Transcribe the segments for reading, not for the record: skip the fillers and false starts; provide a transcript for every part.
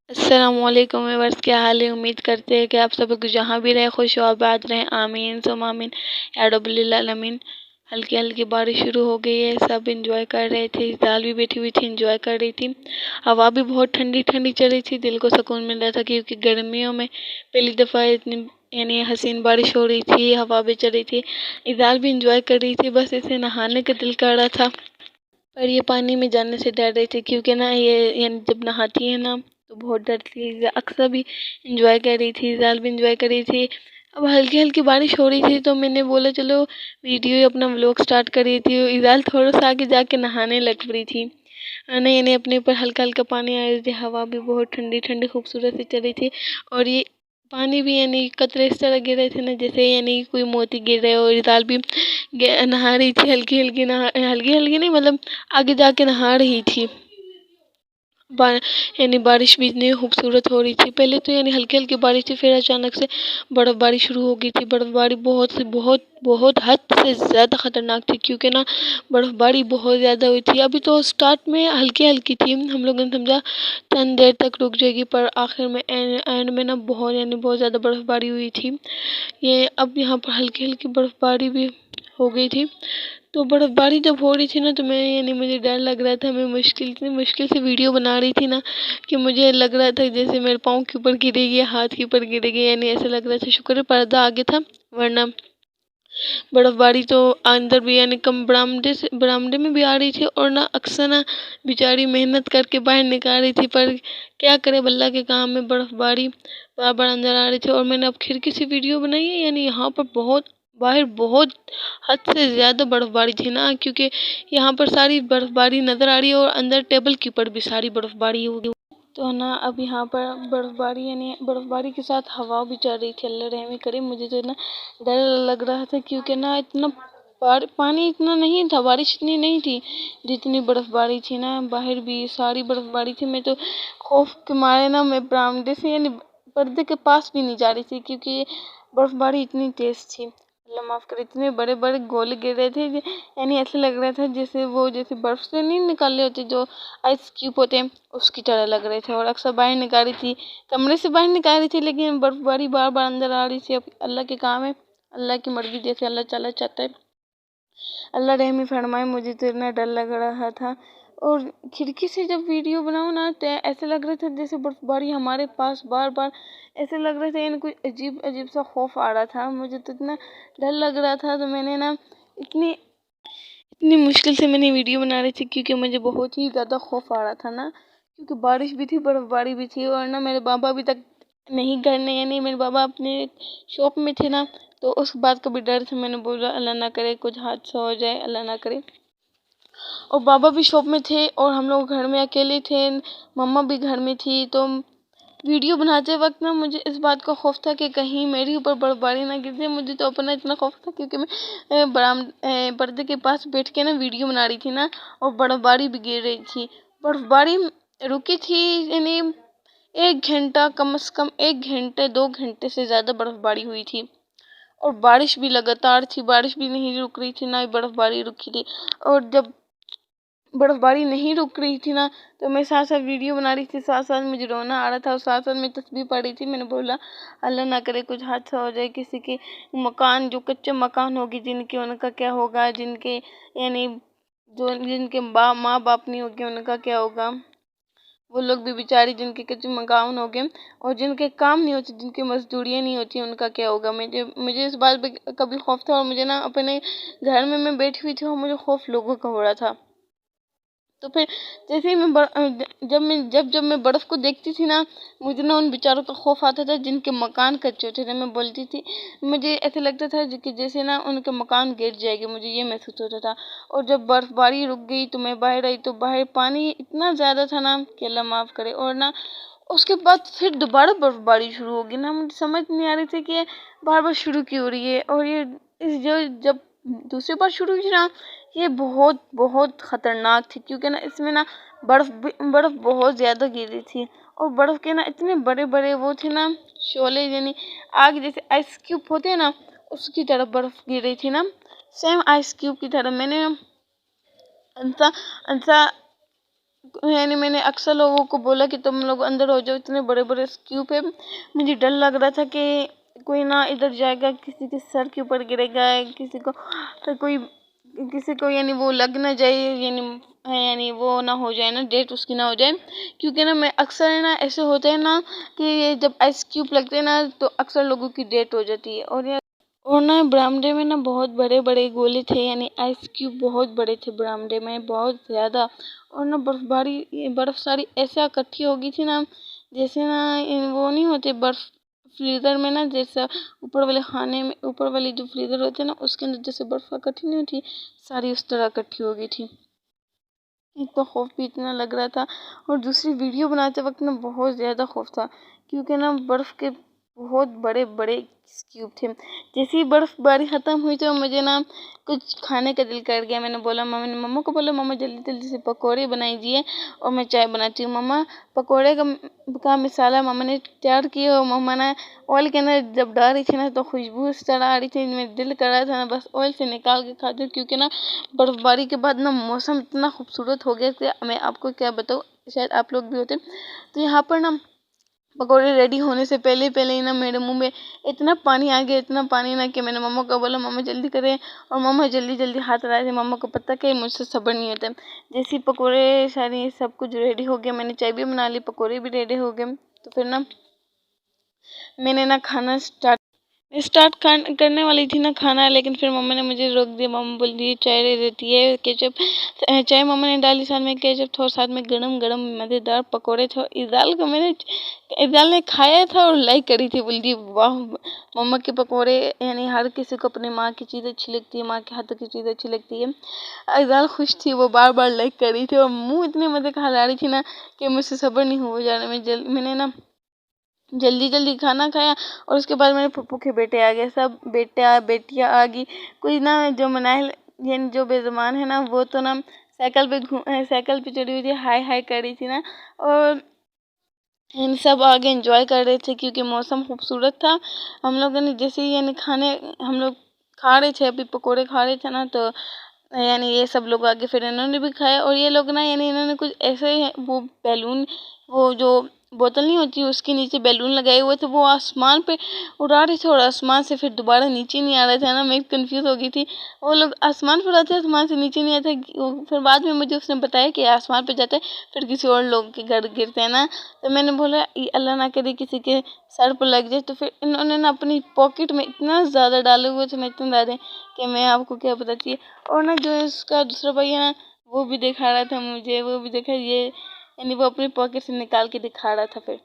السلام علیکم ویورز، کیا حال ہے؟ امید کرتے ہیں کہ آپ سب لوگ جہاں بھی رہے خوش و آباد رہیں، آمین ثم آمین یا رب العالمین۔ ہلکی ہلکی بارش شروع ہو گئی ہے، سب انجوائے کر رہے تھے، دال بھی بیٹھی ہوئی تھی انجوائے کر رہی تھی۔ ہوا بھی بہت ٹھنڈی ٹھنڈی چل رہی تھی، دل کو سکون مل رہا تھا کیونکہ گرمیوں میں پہلی دفعہ اتنی حسین بارش ہو رہی تھی، ہوا بھی چل رہی تھی، دال بھی انجوائے کر رہی تھی، بس اسے نہانے کا دل کر رہا تھا۔ پر یہ پانی میں جانے سے ڈر رہی تھی کیونکہ یہ جب نہاتی ہے تو بہت ڈرتی ہے۔ اکثر بھی انجوائے کر رہی تھی، زال بھی انجوائے کر رہی تھی۔ اب ہلکی ہلکی بارش ہو رہی تھی تو میں نے بولا چلو ویڈیو اپنا ولاگ سٹارٹ کر رہی تھی۔ ایزال تھوڑا سا آگے جا کے نہانے لگ پڑی تھی، اپنے اوپر ہلکا ہلکا پانی آ رہی تھی، ہوا بھی بہت ٹھنڈی ٹھنڈی خوبصورت سے چل رہی تھی، اور یہ پانی بھی قطرے اس طرح گر رہے تھے جیسے کوئی موتی گر رہے، اور ایزال بھی نہا رہی تھی، ہلکی ہلکی نہیں، مطلب آگے جا کے نہا رہی تھی۔ بارش بھی اتنی خوبصورت ہو رہی تھی، پہلے تو ہلکی ہلکی بارش تھی، پھر اچانک سے برف باری شروع ہو گئی تھی۔ برف باری بہت حد سے زیادہ خطرناک تھی کیونکہ برف باری بہت زیادہ ہوئی تھی۔ ابھی تو سٹارٹ میں ہلکی ہلکی تھی، ہم لوگوں نے سمجھا چند دیر تک رک جائے گی، پر آخر میں اینڈ میں بہت زیادہ برف باری ہوئی تھی۔ اب یہاں پر ہلکی ہلکی برف باری بھی ہو گئی تھی، تو برف باری جب ہو رہی تھی تو میں مجھے ڈر لگ رہا تھا، میں مشکل سے ویڈیو بنا رہی تھی کہ مجھے لگ رہا تھا جیسے میرے پاؤں کے اوپر گرے گی، ہاتھ کے اوپر گرے گی، ایسا لگ رہا تھا۔ شکر ہے پردہ آگے تھا، ورنہ برف باری تو اندر بھی کم برآمدے میں بھی آ رہی تھی، اور اکثر بیچاری محنت کر کے باہر نکال رہی تھی، پر کیا کرے اللہ کے کام میں برف باری بار بار اندر آ رہی تھی۔ اور میں نے اب کھڑکی سے ویڈیو بنائی ہے، یہاں پر باہر بہت حد سے زیادہ برف باری تھی کیونکہ یہاں پر ساری برف باری نظر آ رہی ہے، اور اندر ٹیبل کے اوپر بھی ساری برف باری ہوگی تو اب یہاں پر برف باری کے ساتھ ہوا بھی چل رہی تھی۔ اللہ رحم کرے، مجھے تو ڈر لگ رہا تھا کیونکہ اتنا پانی اتنا نہیں تھا، بارش اتنی نہیں تھی جتنی برف باری تھی باہر بھی ساری برف باری تھی۔ میں تو خوف کے مارے میں برآمدے سے پردے کے پاس بھی نہیں جا رہی تھی کیونکہ برف باری اتنی تیز تھی۔ اللہ معاف کرے، اتنے بڑے بڑے گولے گر رہے تھے، ایسے لگ رہا تھا جیسے برف سے نہیں نکالے ہوتے جو آئس کیوب ہوتے ہیں، اس کی طرح لگ رہے تھے، اور اکثر باہر نکال رہی تھی، کمرے سے باہر نکال رہی تھی، لیکن برف باری بار بار اندر آ رہی تھی۔ اب اللہ کے کام ہے، اللہ کی مرضی، جیسے اللہ تعالیٰ چاہتا ہے۔ اللہ رحم فرمائے، مجھے تو اتنا ڈر لگ رہا تھا، اور کھڑکی سے جب ویڈیو بناؤں تو ایسے لگ رہا تھا جیسے برف باری ہمارے پاس بار بار، ایسے لگ رہا تھا کوئی عجیب سا خوف آ رہا تھا، مجھے تو اتنا ڈر لگ رہا تھا۔ تو میں نے اتنی مشکل سے میں نے ویڈیو بنا رہی تھی کیونکہ مجھے بہت ہی زیادہ خوف آ رہا تھا کیونکہ بارش بھی تھی، برف باری بھی تھی، اور میرے بابا ابھی تک نہیں گھر نہیں، میرے بابا اپنے شاپ میں تھے تو اس بات کا بھی ڈر تھا۔ میں نے بولا اللہ نہ کرے کچھ حادثہ ہو جائے، اللہ نہ کرے، اور بابا بھی شاپ میں تھے، اور ہم لوگ گھر میں اکیلے تھے، مما بھی گھر میں تھی۔ تو ویڈیو بناتے وقت مجھے اس بات کا خوف تھا کہ کہیں میرے اوپر برف باری نہ گر جائے۔ مجھے تو اپنا اتنا خوف تھا کیونکہ میں پردے کے پاس بیٹھ کے ویڈیو بنا رہی تھی اور برف باری بھی گر رہی تھی۔ برف باری رکی تھی 1 گھنٹہ، کم از کم 1 گھنٹے 2 گھنٹے سے زیادہ برف باری ہوئی تھی، اور بارش بھی لگاتار تھی، بارش بھی نہیں رک رہی تھی، نہ ہی برف باری رکی تھی۔ اور جب برف باری نہیں رک رہی تھی تو میں ساتھ ساتھ ویڈیو بنا رہی تھی، ساتھ ساتھ مجھے رونا آ رہا تھا، اور ساتھ ساتھ میں تسبیح پڑھ رہی تھی۔ میں نے بولا اللہ نہ کرے کچھ حادثہ ہو جائے، کسی کے مکان جو کچے مکان ہوگی جن کے، ان کا کیا ہوگا، جن کے ماں باپ نہیں ہوگے ان کا کیا ہوگا، وہ لوگ بھی بیچاری جن کے کچے مکان ہو گئے، اور جن کے کام نہیں ہوتے، جن کی مزدوریاں نہیں ہوتی، ان کا کیا ہوگا۔ مجھے اس بات پہ کبھی خوف تھا، اور مجھے اپنے گھر میں بیٹھی ہوئی تھی، اور مجھے خوف لوگوں کا ہو رہا تھا۔ تو پھر جیسے ہی جب میں برف کو دیکھتی تھی مجھے ان بیچاروں کا خوف آتا تھا جن کے مکان کچے ہوتے تھے۔ میں بولتی تھی، مجھے ایسے لگتا تھا کہ جیسے ان کے مکان گر جائے گے، مجھے یہ محسوس ہوتا تھا۔ اور جب برف باری رک گئی تو میں باہر آئی تو باہر پانی اتنا زیادہ تھا کہ اللہ معاف کرے، اور اس کے بعد پھر دوبارہ برف باری شروع ہوگی مجھے سمجھ نہیں آ رہی تھی کہ بار بار شروع کیوں ہو رہی ہے، اور یہ جب دوسری بار شروع ہوئی یہ بہت خطرناک تھی کیونکہ اس میں برف بہت زیادہ گر رہی تھی، اور برف کے اتنے بڑے بڑے وہ تھے شعلے، آگ جیسے آئس کیوب ہوتے ہیں اس کی طرح برف گر رہی تھی سیم آئس کیوب کی طرح۔ میں نے یعنی میں نے اکثر لوگوں کو بولا کہ تم لوگ اندر ہو جاؤ، اتنے بڑے بڑے اسکیوب ہے. مجھے ڈر لگ رہا تھا کہ کوئی نہ ادھر جائے گا، کسی کے سر کے اوپر گرے گا، کسی کو یعنی وہ لگ نہ جائے، یعنی وہ نہ ہو جائے نا، ڈیٹ اس کی نہ ہو جائے. کیونکہ نا میں اکثر نا ایسے ہوتا ہے نا کہ جب آئس کیوب لگتے ہیں نا تو اکثر لوگوں کی ڈیٹ ہو جاتی ہے. اور نا برامدے میں نا بہت بڑے بڑے گولے تھے، یعنی آئس کیوب بہت بڑے تھے برامدے میں، بہت زیادہ. اور نا برف ساری ایسا اکٹھی ہو گئی تھی نا، جیسے نا وہ نہیں ہوتے برف فریزر میں نا، جیسا اوپر والے خانے میں، اوپر والے جو فریزر ہوتے ہیں نا اس کے اندر جیسے برف اکٹھی نہیں ہوتی، ساری اس طرح اکٹھی ہو گئی تھی. ایک تو خوف بھی اتنا لگ رہا تھا، اور دوسری ویڈیو بناتے وقت نا بہت زیادہ خوف تھا، کیونکہ نا برف کے بہت بڑے بڑے کیوب تھے. جیسے ہی برف باری ختم ہوئی تو مجھے نا کچھ کھانے کا دل کر گیا. میں نے بولا مما کو بولا مما جلدی جلدی سے پکوڑے بنائی دیجیے اور میں چائے بناتی ہوں. مما پکوڑے کا مسالہ مما نے تیار کیا، اور مما نا آئل کے اندر جب ڈال رہی تھی نا تو خوشبو اس طرح آ رہی تھی، میرا دل کر رہا تھا نا بس آئل سے نکال کے کھاتی ہوں. کیونکہ نا برف باری کے بعد نا موسم اتنا خوبصورت ہو گیا کہ میں آپ کو کیا بتاؤں، شاید آپ لوگ بھی ہوتے. تو یہاں پر نا پکوڑے ریڈی ہونے سے پہلے ہی نا میرے منہ میں اتنا پانی آ گیا، اتنا پانی نا کہ میں نے مما کو بولا مما جلدی کرے، اور مما جلدی جلدی ہاتھ لائے تھے. مما کو پتہ کہ مجھ سے صبر نہیں ہوتا. جیسے پکوڑے ساری سب کچھ ریڈی ہو گیا، میں نے چائے بھی بنا لی، پکوڑے بھی ریڈی ہو گئے. تو پھر نا میں نے نا کھانا اسٹارٹ کرنے والی تھی نا کھانا، لیکن پھر مما نے مجھے روک دیا. مما بول دی چائے دے دیتی ہے، کیچپ چائے مما نے ڈالی، ساتھ میں کیچپ تھا، اور ساتھ میں گرم گرم مزیدار پکوڑے تھے. اذال نے کھایا تھا اور لائک کری تھی، بول دی واہ مما کے پکوڑے. یعنی ہر کسی کو اپنی ماں کی چیز اچھی لگتی ہے، ماں کے ہاتھ کی چیز اچھی لگتی ہے. اذال خوش تھی، وہ بار بار لائک کر رہی تھی اور منہ اتنے مزے کا ہلا رہی تھی نا کہ مجھ سے صبر نہیں ہو جا رہا. میں نے نا جلدی کھانا کھایا، اور اس کے بعد میرے پھپھو کے بیٹے آ گئے، سب بیٹیاں آ گئی. کوئی نا جو مناہل یعنی جو بے زبان ہے نا وہ تو نا سائیکل پہ چڑھی ہوئی تھی، ہائی ہائی کر رہی تھی نا. اور سب آگے انجوائے کر رہے تھے کیونکہ موسم خوبصورت تھا. ہم لوگوں نے جیسے ہی یعنی ہم لوگ کھا رہے تھے، ابھی پکوڑے کھا رہے تھے نا، تو یعنی یہ سب لوگ آگے پھر انہوں نے بھی کھایا. اور یہ لوگ نا یعنی انہوں نے کچھ ایسے وہ بیلون، وہ جو بوتل نہیں ہوتی اس کے نیچے بیلون لگائے ہوئے تھے، وہ آسمان پہ اڑا رہے تھے، اور آسمان سے پھر دوبارہ نیچے نہیں آ رہے تھے نا. میں کنفیوز ہو گئی تھی، وہ لوگ آسمان پہ اڑاتے ہیں، آسمان سے نیچے نہیں آتے. پھر بعد میں مجھے اس نے بتایا کہ آسمان پہ جاتے ہیں پھر کسی اور لوگ کے گھر گرتے ہیں نا. تو میں نے بولا اللہ نہ کرے کسی کے سر پہ لگ جائے. تو پھر انہوں نے نا اپنی پاکٹ میں اتنا زیادہ ڈالے ہوئے تھے نا، اتنے زیادہ کہ میں آپ کو کیا بتاتی ہے. اور نا جو اس کا دوسرا بھائی ہے نا وہ بھی دکھا رہا تھا مجھے، وہ بھی دیکھا یہ یعنی وہ اپنی پاکٹ سے نکال کے دکھا رہا تھا. پھر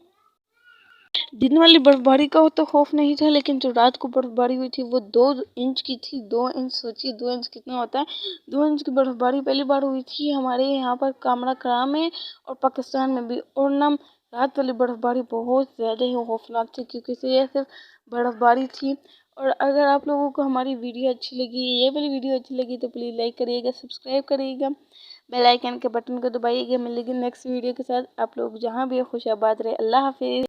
دن والی برف باری کا تو خوف نہیں تھا، لیکن جو رات کو برف باری ہوئی تھی وہ 2 انچ کی تھی. 2 انچ سوچیے 2 انچ کتنا ہوتا ہے. 2 انچ کی برف باری پہلی بار ہوئی تھی ہمارے یہاں پر کامرا کرام میں اور پاکستان میں بھی. اور نا رات والی برف باری بہت زیادہ ہی خوفناک تھی، کیونکہ یہ صرف برف باری تھی. اور اگر آپ لوگوں کو ہماری ویڈیو اچھی لگی، یہ والی ویڈیو اچھی لگی، تو پلیز لائک کریے گا، سبسکرائب کریے گا، بیل آئیکن کے بٹن کو دبائیے گا. ملے گی نیکسٹ ویڈیو کے ساتھ. آپ لوگ جہاں بھی خوش آباد رہے. اللہ حافظ.